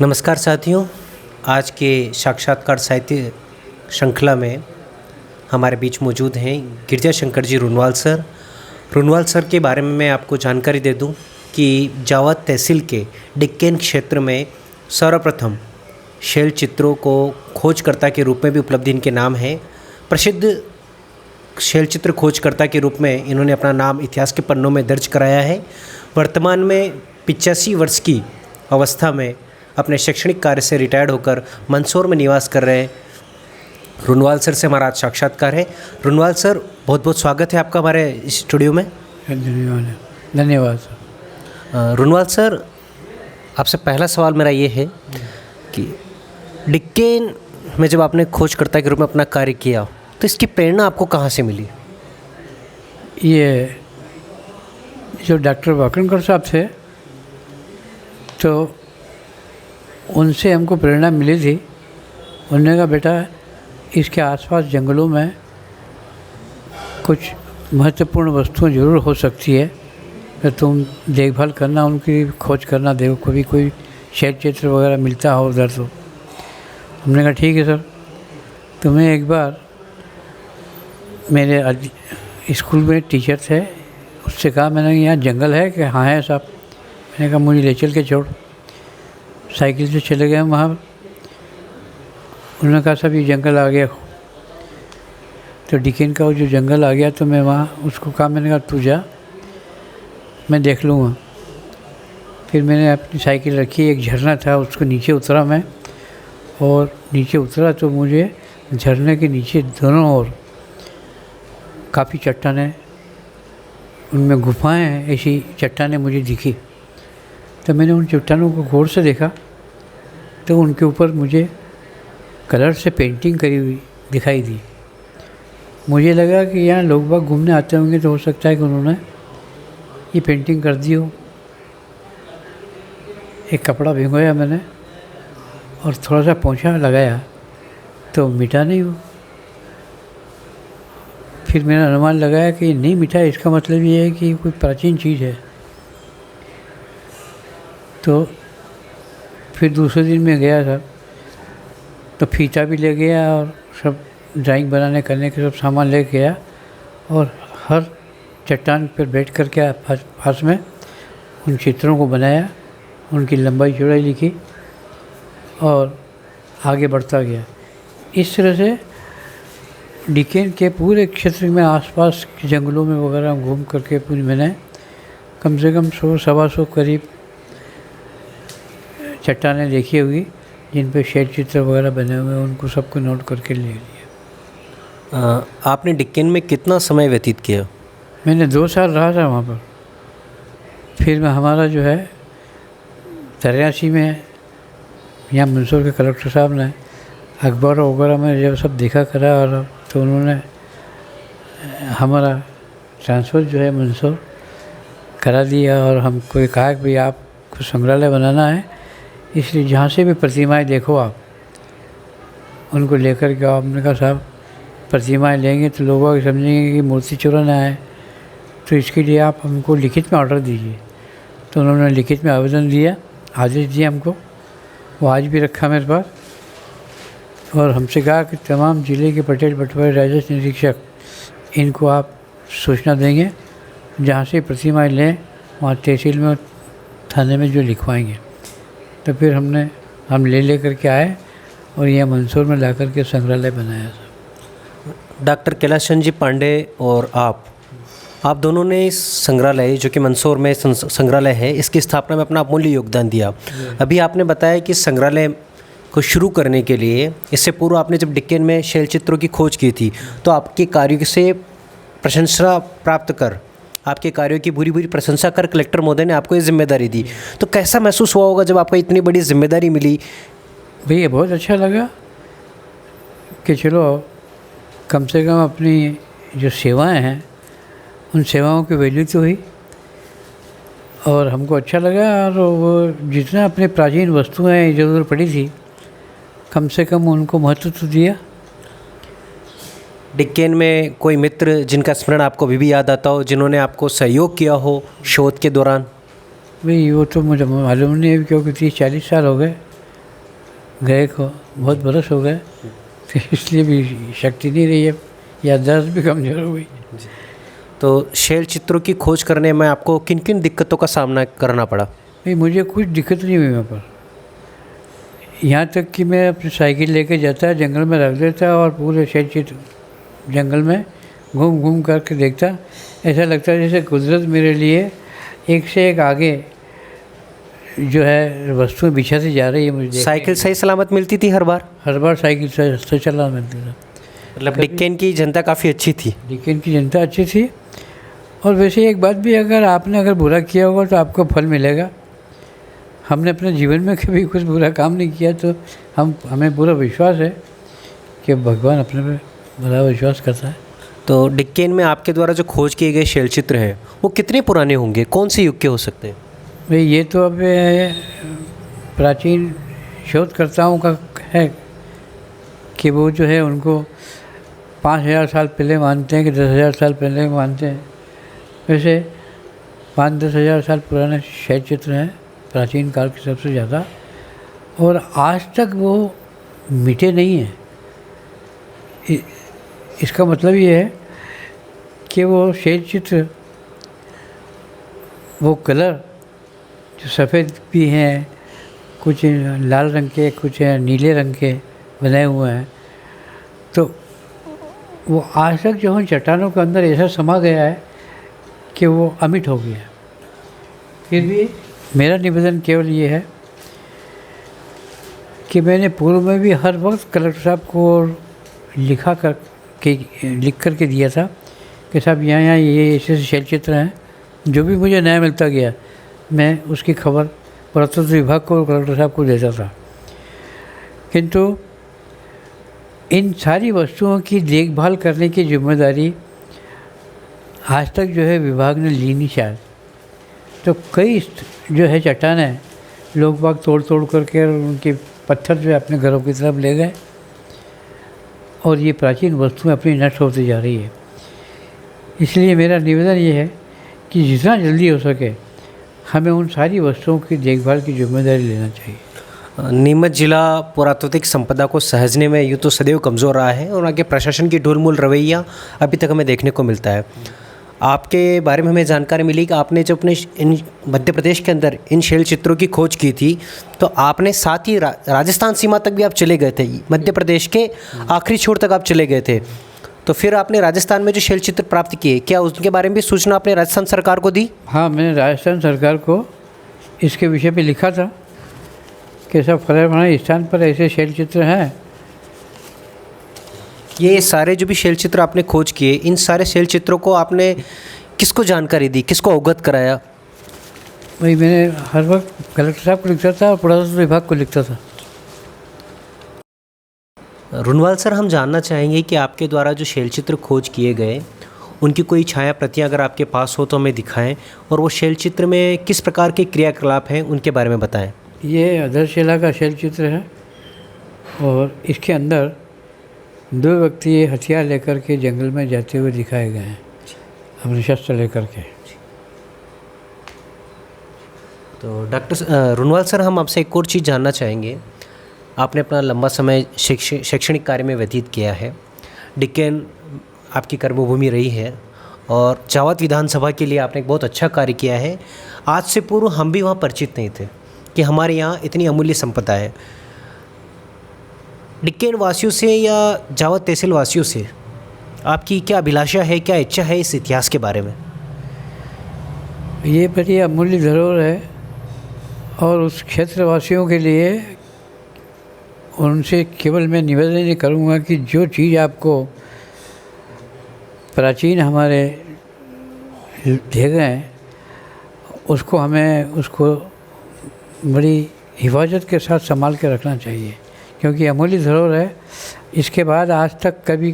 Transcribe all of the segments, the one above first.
नमस्कार साथियों, आज के साक्षात्कार साहित्य श्रृंखला में हमारे बीच मौजूद हैं गिरजा शंकर जी रुनवाल सर। रुनवाल सर के बारे में मैं आपको जानकारी दे दूं कि जावद तहसील के डिक्केन क्षेत्र में सर्वप्रथम शैल चित्रों को खोजकर्ता के रूप में भी उपलब्धि इनके नाम है। प्रसिद्ध शैल चित्र खोजकर्ता के रूप में इन्होंने अपना नाम इतिहास के पन्नों में दर्ज कराया है। वर्तमान में 85 वर्ष की अवस्था में अपने शैक्षणिक कार्य से रिटायर्ड होकर मंदसौर में निवास कर रहे रुनवाल सर से हमारा आज साक्षात्कार है। रुनवाल सर, बहुत बहुत स्वागत है आपका हमारे स्टूडियो में। धन्यवाद सर। रुनवाल सर, आपसे पहला सवाल मेरा ये है कि डिक्केन में जब आपने खोजकर्ता के रूप में अपना कार्य किया तो इसकी प्रेरणा आपको कहाँ से मिली? ये जो डॉक्टर वाकणकर साहब थे तो उनसे हमको प्रेरणा मिली थी। उन्होंने कहा बेटा इसके आसपास जंगलों में कुछ महत्वपूर्ण वस्तुएं ज़रूर हो सकती है, तो तुम देखभाल करना, उनकी खोज करना, देखो कभी कोई शैल चित्र वगैरह मिलता हो उधर। तो हमने कहा ठीक है सर। तो मैं एक बार मेरे स्कूल में टीचर थे, उससे कहा मैंने यहाँ जंगल है कि हाँ है साहब। मैंने कहा मुझे ले चल के छोड़। साइकिल से चले गए वहाँ। उन्होंने कहा साहब ये जंगल आ गया। तो डिकेन का वो जो जंगल आ गया तो मैं वहाँ उसको कहा, मैंने कहा तू जा, मैं देख लूँगा। फिर मैंने अपनी साइकिल रखी, एक झरना था उसको नीचे उतरा मैं, और नीचे उतरा तो मुझे झरने के नीचे दोनों ओर काफ़ी चट्टानें, उनमें गुफाएं हैं, ऐसी चट्टानें मुझे दिखी। तो मैंने उन चट्टानों को गौर से देखा तो उनके ऊपर मुझे कलर से पेंटिंग करी हुई दिखाई दी। मुझे लगा कि यहाँ लोग बाग घूमने आते होंगे तो हो सकता है कि उन्होंने ये पेंटिंग कर दी हो। एक कपड़ा भिगोया मैंने और थोड़ा सा पोंछा लगाया तो मिटा नहीं हो। फिर मैंने अनुमान लगाया कि नहीं मिटा, इसका मतलब ये है कि कोई प्राचीन चीज़ है। तो फिर दूसरे दिन मैं गया था तो फीता भी ले गया और सब ड्राइंग बनाने करने के सब सामान ले गया, और हर चट्टान पर बैठ कर के पास में उन चित्रों को बनाया, उनकी लंबाई चौड़ाई लिखी और आगे बढ़ता गया। इस तरह से डिकेन के पूरे क्षेत्र में आसपास के जंगलों में वगैरह घूम करके पूरी मैंने कम से कम 100-125 करीब चट्टानें देखी होगी जिन पे शैल चित्र वगैरह बने हुए हैं, उनको सबको नोट करके ले लिया। आपने डिक्केन में कितना समय व्यतीत किया? मैंने 2 साल रहा था वहाँ पर। फिर मैं हमारा जो है 83 में यहाँ मंदसौर के कलेक्टर साहब ने अखबार वगैरह में जब सब देखा करा, और तो उन्होंने हमारा ट्रांसफ़र जो है मंदसौर करा दिया, और हमको कहा कि भाई आपको संग्रहालय बनाना है, इसलिए जहाँ से भी प्रतिमाएं देखो आप उनको लेकर के आओ। हमने कहा साहब प्रतिमाएं लेंगे तो लोग समझेंगे कि मूर्ति चुराना है, तो इसके लिए आप हमको लिखित में ऑर्डर दीजिए। तो उन्होंने लिखित में आवेदन दिया, आदेश दिया हमको, वो आज भी रखा मेरे पास। और हमसे कहा कि तमाम ज़िले के पटेल पटवारी राजस्व निरीक्षक इनको आप सूचना देंगे, जहाँ से प्रतिमाएं लें वहाँ तहसील में थाने में जो लिखवाएंगे। तो फिर हम ले करके आए और यह मंदसौर में ला कर के संग्रहालय बनाया था। डॉक्टर कैलाश चंद जी पांडे और आप दोनों ने इस संग्रहालय, जो कि मंदसौर में संग्रहालय है, इसकी स्थापना में अपना अमूल्य योगदान दिया। अभी आपने बताया कि संग्रहालय को शुरू करने के लिए, इससे पूर्व आपने जब डिक्केन में शैल चित्रों की खोज की थी तो आपके कार्यों से प्रशंसा प्राप्त कर, आपके कार्यों की बुरी प्रशंसा कर कलेक्टर महोदय ने आपको ये जिम्मेदारी दी। तो कैसा महसूस हुआ होगा जब आपको इतनी बड़ी जिम्मेदारी मिली? भैया बहुत अच्छा लगा कि चलो कम से कम अपनी जो सेवाएं हैं उन सेवाओं की वैल्यू तो हुई, और हमको अच्छा लगा। और वो जितना अपने प्राचीन वस्तुएं इधर उधर पड़ी थी, कम से कम उनको महत्व तो दिया। डिक्केन में कोई मित्र जिनका स्मरण आपको अभी भी याद आता हो, जिन्होंने आपको सहयोग किया हो शोध के दौरान? भाई वो तो मुझे मालूम नहीं है, क्योंकि 30-40 साल हो गए गए को बहुत बरस हो गए, तो इसलिए भी शक्ति नहीं रही है, याददाश्त भी कमज़ोर हो गई। तो शैल चित्रों की खोज करने में आपको किन किन दिक्कतों का सामना करना पड़ा? नहीं, मुझे कुछ दिक्कत नहीं हुई वहाँ पर। यहाँ तक कि मैं अपनी साइकिल लेके जाता, जंगल में रख देता और पूरे शैल चित्र जंगल में घूम घूम करके देखता। ऐसा लगता है जैसे कुदरत मेरे लिए एक से एक आगे जो है वस्तुएं बिछाती जा रही है। मुझे साइकिल सही सलामत मिलती थी हर बार? हर बार साइकिल से चलना मिलता था। मतलब डिक्केन की जनता काफ़ी अच्छी थी? डिक्केन की जनता अच्छी थी। और वैसे एक बात भी, अगर बुरा किया होगा तो आपको फल मिलेगा। हमने अपने जीवन में कभी कुछ बुरा काम नहीं किया, तो हमें पूरा विश्वास है कि भगवान अपने पे बड़ा विश्वास करता है। तो डिक्केन में आपके द्वारा जो खोज किए गए शैल चित्र हैं वो कितने पुराने होंगे, कौन से युग के हो सकते हैं? भाई ये तो अब प्राचीन शोधकर्ताओं का है कि वो जो है उनको 5000 साल पहले मानते हैं कि 10,000 साल पहले मानते हैं। वैसे 5-10 हज़ार साल पुराने शैल चित्र हैं, प्राचीन काल के सबसे ज़्यादा, और आज तक वो मिटे नहीं हैं। इसका मतलब ये है कि वो शैल चित्र, वो कलर जो सफ़ेद भी हैं, कुछ लाल रंग के, कुछ नीले रंग के बनाए हुए हैं, तो वो आज तक जो है चट्टानों के अंदर ऐसा समा गया है कि वो अमिट हो गया। फिर भी मेरा निवेदन केवल ये है कि मैंने पूर्व में भी हर वक्त कलेक्टर साहब को लिख कर के दिया था कि साहब यहाँ ये ऐसे शैल चित्र हैं। जो भी मुझे नया मिलता गया मैं उसकी खबर पुरातत्व विभाग को और कलेक्टर साहब को देता था। किंतु इन सारी वस्तुओं की देखभाल करने की जिम्मेदारी आज तक जो है विभाग ने ली नहीं शायद। तो कई जो है चट्टानें लोग बाग तोड़ करके और उनके पत्थर जो है अपने घरों की तरफ ले गए, और ये प्राचीन वस्तुएं अपनी नष्ट होती जा रही है। इसलिए मेरा निवेदन ये है कि जितना जल्दी हो सके हमें उन सारी वस्तुओं की देखभाल की जिम्मेदारी लेना चाहिए। नीमच जिला पुरातात्विक संपदा को सहेजने में यूँ तो सदैव कमज़ोर रहा है और आगे प्रशासन की ढुलमुल रवैया अभी तक हमें देखने को मिलता है। आपके बारे में हमें जानकारी मिली कि आपने जब अपने इन मध्य प्रदेश के अंदर इन शैल चित्रों की खोज की थी तो आपने साथ ही राजस्थान सीमा तक भी आप चले गए थे, मध्य प्रदेश के आखिरी छोर तक आप चले गए थे। तो फिर आपने राजस्थान में जो शैल चित्र प्राप्त किए, क्या उसके बारे में भी सूचना आपने राजस्थान सरकार को दी? हाँ, मैंने राजस्थान सरकार को इसके विषय पे लिखा था कि सब फलाना स्थान पर ऐसे शैल चित्र हैं। ये सारे जो भी शैल चित्र आपने खोज किए, इन सारे शैल चित्रों को आपने किसको जानकारी दी, किसको अवगत कराया? भाई मैंने हर वक्त कलेक्टर साहब को लिखता था और पुरातत्व विभाग को लिखता था। रुनवाल सर, हम जानना चाहेंगे कि आपके द्वारा जो शैल चित्र खोज किए गए उनकी कोई छाया प्रतियां अगर आपके पास हो तो हमें दिखाएं, और वो शैल चित्र में किस प्रकार के क्रियाकलाप हैं उनके बारे में बताएं। ये अधरशिला का शैल चित्र है और इसके अंदर 2 व्यक्ति हथियार लेकर के जंगल में जाते हुए दिखाए गए हैं, अपने शस्त्र लेकर के। तो डॉक्टर रुनवाल सर, हम आपसे एक और चीज़ जानना चाहेंगे। आपने अपना लंबा समय शैक्षणिक कार्य में व्यतीत किया है, डिक्केन आपकी कर्मभूमि रही है और जावत विधानसभा के लिए आपने एक बहुत अच्छा कार्य किया है। आज से पूर्व हम भी वहाँ परिचित नहीं थे कि हमारे यहाँ इतनी अमूल्य संपदा है। डिक्केन वासियों से या जावत तहसील वासियों से आपकी क्या अभिलाषा है, क्या इच्छा है इस इतिहास के बारे में? ये बड़ी अमूल्य धरोहर है और उस क्षेत्र वासियों के लिए उनसे केवल मैं निवेदन ये करूँगा कि जो चीज़ आपको प्राचीन हमारे दे गए हैं उसको बड़ी हिफाजत के साथ संभाल के रखना चाहिए, क्योंकि अमूल्य धरोहर है। इसके बाद आज तक कभी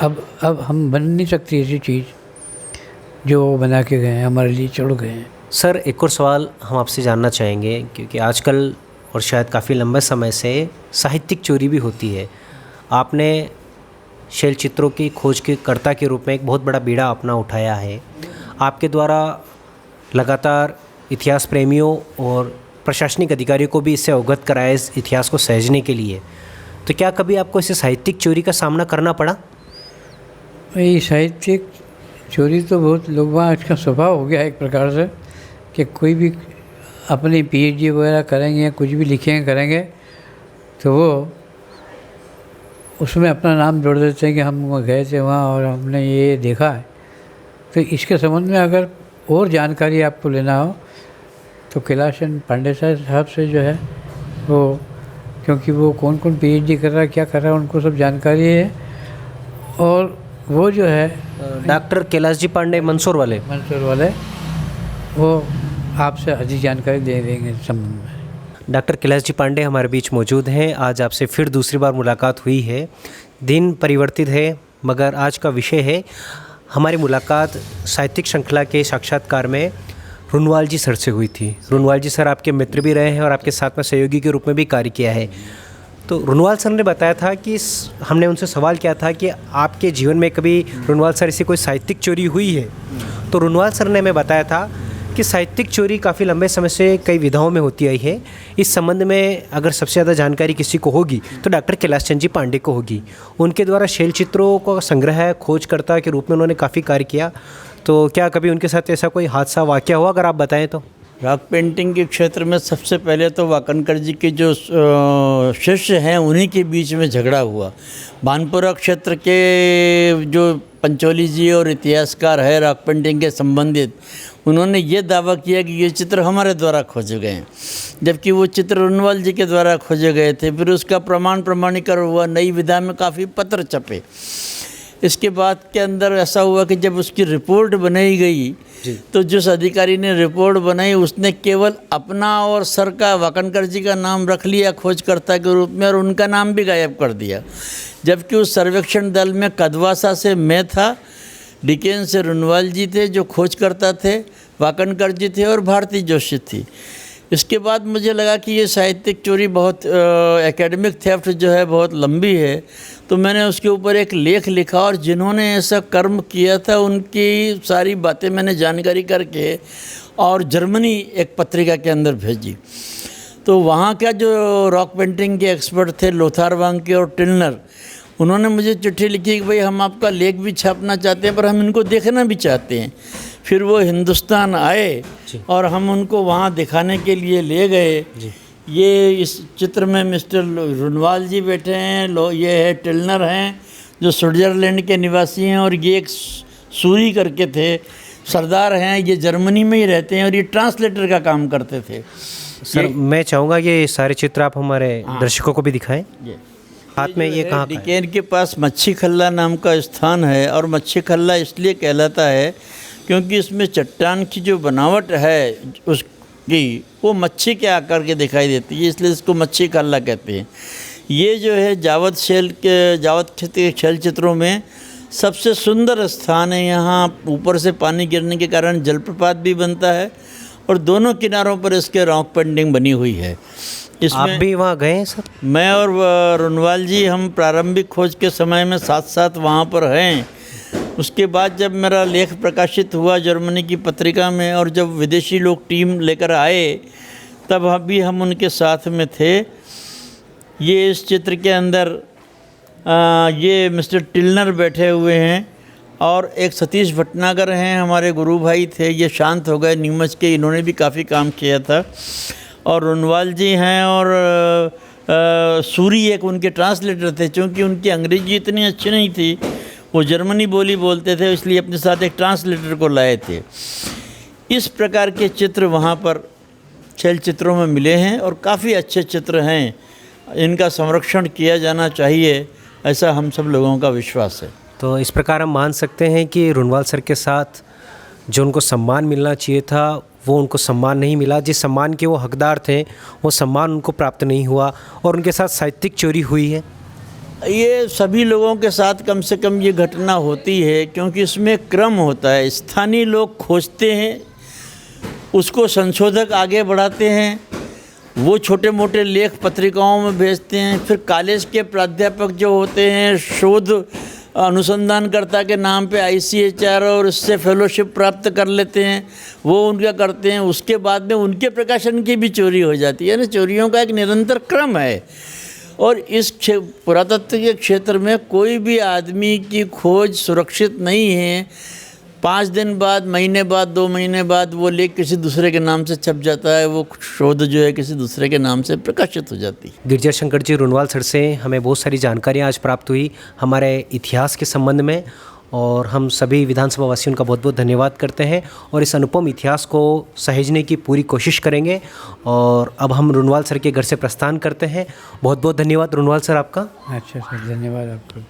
अब हम बन नहीं सकती ऐसी चीज़ जो बना के गए हैं, हमारे लिए छोड़ गए हैं। सर, एक और सवाल हम आपसे जानना चाहेंगे, क्योंकि आजकल और शायद काफ़ी लंबे समय से साहित्यिक चोरी भी होती है। आपने शैल चित्रों की खोज के कर्ता के रूप में एक बहुत बड़ा बीड़ा अपना उठाया है। आपके द्वारा लगातार इतिहास प्रेमियों और प्रशासनिक अधिकारियों को भी इससे अवगत कराया इस इतिहास को सहेजने के लिए। तो क्या कभी आपको इसे साहित्यिक चोरी का सामना करना पड़ा? ये साहित्यिक चोरी तो बहुत लोग वहाँ इसका स्वभाव हो गया है एक प्रकार से कि कोई भी अपनी पीएचडी वगैरह करेंगे या कुछ भी लिखेंगे करेंगे तो वो उसमें अपना नाम जोड़ देते हैं कि हम गए थे वहाँ और हमने ये देखा है। तो इसके संबंध में अगर और जानकारी आपको लेना हो तो कैलाश चंद पांडे साहब से जो है वो, क्योंकि वो कौन कौन पीएचडी कर रहा है क्या कर रहा है उनको सब जानकारी है। और वो जो है डॉक्टर कैलाश जी पांडे मंदसौर वाले वो आपसे अधिक जानकारी दे देंगे इस संबंध में। डॉक्टर कैलाश जी पांडे हमारे बीच मौजूद हैं। आज आपसे फिर दूसरी बार मुलाकात हुई है। दिन परिवर्तित है मगर आज का विषय है हमारी मुलाकात साहित्यिक श्रृंखला के साक्षात्कार में रुनवाल जी सर से हुई थी। रुनवाल जी सर आपके मित्र भी रहे हैं और आपके साथ में सहयोगी के रूप में भी कार्य किया है। तो रुनवाल सर ने बताया था कि हमने उनसे सवाल किया था कि आपके जीवन में कभी रुनवाल सर से कोई साहित्यिक चोरी हुई है? तो रुनवाल सर ने हमें बताया था कि साहित्यिक चोरी काफ़ी लंबे समय से कई विधाओं में होती आई है। इस संबंध में अगर सबसे ज़्यादा जानकारी किसी को होगी तो डॉक्टर कैलाश चंद जी पांडे को होगी। उनके द्वारा शैल चित्रों का संग्रह खोजकर्ता के रूप में उन्होंने काफ़ी कार्य किया। तो क्या कभी उनके साथ ऐसा कोई हादसा वाक़या हुआ, अगर आप बताएं तो? रॉक पेंटिंग के क्षेत्र में सबसे पहले तो वाकनकर जी के जो शिष्य हैं उन्हीं के बीच में झगड़ा हुआ। भानपुरा क्षेत्र के जो पंचोली जी और इतिहासकार है रॉक पेंटिंग के संबंधित, उन्होंने ये दावा किया कि ये चित्र हमारे द्वारा खोजे गए हैं, जबकि वो चित्र रुनवाल जी के द्वारा खोजे गए थे। फिर उसका प्रमाणीकरण हुआ, नई विधा में काफ़ी पत्र छपे। इसके बाद के अंदर ऐसा हुआ कि जब उसकी रिपोर्ट बनाई गई तो जिस अधिकारी ने रिपोर्ट बनाई उसने केवल अपना और सर का वाकनकर जी का नाम रख लिया खोजकर्ता के रूप में और उनका नाम भी गायब कर दिया। जबकि उस सर्वेक्षण दल में कदवासा से मैं था, डिकेन से रुनवाल जी थे जो खोजकर्ता थे, वाकनकर जी थे और भारती जोशी थी। इसके बाद मुझे लगा कि ये साहित्यिक चोरी बहुत एकेडमिक थेफ्ट जो है बहुत लंबी है, तो मैंने उसके ऊपर एक लेख लिखा और जिन्होंने ऐसा कर्म किया था उनकी सारी बातें मैंने जानकारी करके और जर्मनी एक पत्रिका के अंदर भेजी। तो वहाँ का जो रॉक पेंटिंग के एक्सपर्ट थे लोथार वांके और टिल्नर, उन्होंने मुझे चिट्ठी लिखी कि भाई हम आपका लेख भी छापना चाहते हैं पर हम इनको देखना भी चाहते हैं। फिर वो हिंदुस्तान आए और हम उनको वहाँ दिखाने के लिए ले गए। ये इस चित्र में मिस्टर रुनवाल जी बैठे हैं, ये है टिल्नर हैं जो स्विट्ज़रलैंड के निवासी हैं, और ये एक सूरी करके थे सरदार हैं, ये जर्मनी में ही रहते हैं और ये ट्रांसलेटर का काम करते थे। सर मैं चाहूँगा ये सारे चित्र आप हमारे दर्शकों को भी दिखाएं। हाथ में ये कहाँ का है? डिकेन के पास मच्छी खल्ला नाम का स्थान है और मच्छी खल्ला इसलिए कहलाता है क्योंकि इसमें चट्टान की जो बनावट है उसकी वो मच्छी के आकार के दिखाई देती है, इसलिए इसको मच्छी खल्ला कहते हैं। ये जो है जावद के शैल चित्रों में सबसे सुंदर स्थान है। यहाँ ऊपर से पानी गिरने के कारण जलप्रपात भी बनता है और दोनों किनारों पर इसके रॉक पेंटिंग बनी हुई है। आप भी वहाँ गए हैं सर? मैं और रुनवाल जी हम प्रारंभिक खोज के समय में साथ साथ वहाँ पर हैं। उसके बाद जब मेरा लेख प्रकाशित हुआ जर्मनी की पत्रिका में और जब विदेशी लोग टीम लेकर आए तब भी हम उनके साथ में थे। ये इस चित्र के अंदर ये मिस्टर टिल्नर बैठे हुए हैं और एक सतीश भटनागर हैं, हमारे गुरु भाई थे, ये शांत हो गए नीमच के, इन्होंने भी काफ़ी काम किया था। और रुनवाल जी हैं और सूरी एक उनके ट्रांसलेटर थे। चूँकि उनकी अंग्रेजी इतनी अच्छी नहीं थी, वो जर्मनी बोली बोलते थे, इसलिए अपने साथ एक ट्रांसलेटर को लाए थे। इस प्रकार के चित्र वहाँ पर शैल चित्रों में मिले हैं और काफ़ी अच्छे चित्र हैं। इनका संरक्षण किया जाना चाहिए, ऐसा हम सब लोगों का विश्वास है। तो इस प्रकार हम मान सकते हैं कि रुनवाल सर के साथ जो उनको सम्मान मिलना चाहिए था वो उनको सम्मान नहीं मिला। जिस सम्मान के वो हकदार थे वो सम्मान उनको प्राप्त नहीं हुआ और उनके साथ साहित्यिक चोरी हुई है। ये सभी लोगों के साथ कम से कम ये घटना होती है, क्योंकि इसमें क्रम होता है। स्थानीय लोग खोजते हैं, उसको संशोधक आगे बढ़ाते हैं, वो छोटे मोटे लेख पत्रिकाओं में भेजते हैं। फिर कॉलेज के प्राध्यापक जो होते हैं, शोध अनुसंधानकर्ता के नाम पे ICHR और इससे फेलोशिप प्राप्त कर लेते हैं, वो उनका करते हैं। उसके बाद में उनके प्रकाशन की भी चोरी हो जाती है ना। चोरियों का एक निरंतर क्रम है। और इस पुरातत्व के क्षेत्र में कोई भी आदमी की खोज सुरक्षित नहीं है। 5 दिन बाद, महीने बाद, 2 महीने बाद वो लेख किसी दूसरे के नाम से छप जाता है, वो शोध जो है किसी दूसरे के नाम से प्रकाशित हो जाती है। गिरजा शंकर जी रुनवाल सर से हमें बहुत सारी जानकारियाँ आज प्राप्त हुई हमारे इतिहास के संबंध में, और हम सभी विधानसभा वासियों का बहुत बहुत धन्यवाद करते हैं और इस अनुपम इतिहास को सहेजने की पूरी कोशिश करेंगे। और अब हम रुनवाल सर के घर से प्रस्थान करते हैं। बहुत बहुत धन्यवाद रुनवाल सर आपका। अच्छा सर, धन्यवाद आपको।